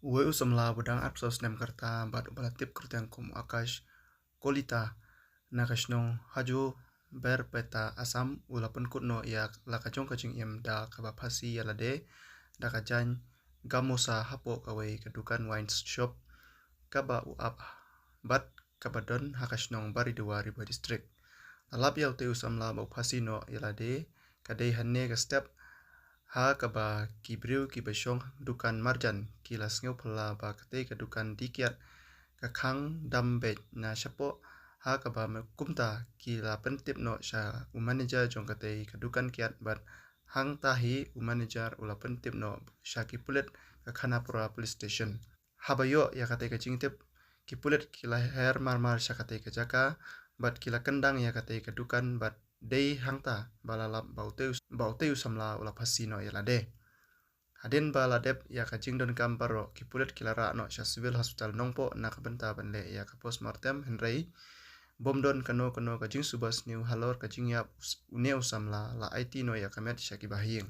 Uwe usamla budang apsos nem karta bat ubalatip kurtang kum akash kolita nakashnong haju ber peta asam ulapun kutno yak lakajong kajing im da kaba phasi yalade da kajan gamosa hapo kawai kadukan wine shop kaba uap bat kabadon hakashnong bari dewa riba district alap yau te usamla bau phasi no yalade kadai hanne ka step ha kaba kibriu kibashong dukan marjan kilas ngeu phala ba kate ka dukan dikiat ka khang dambe na shapo ha kaba kumta kila pentip no sha manager jong kate ka dukan kiat bat hang tahi manager ula pentip no sha ki pulet ka khanapura police station habayo ya kate ka jingtip ki pulet kila her marmar sha kate ka jaka bat kila kendang ya kate ka dukan bat dei hangta balalap bauteu samla ula phasi no yalade hadin baladep ya kajing don kamparo ki pulet kilara no sha civil hospital nongpo na kabenta banle ya ka postmortem henrei bomdon kano kajing subas new halor kajing ya une usamla la IT no ya kamet sha ki bahing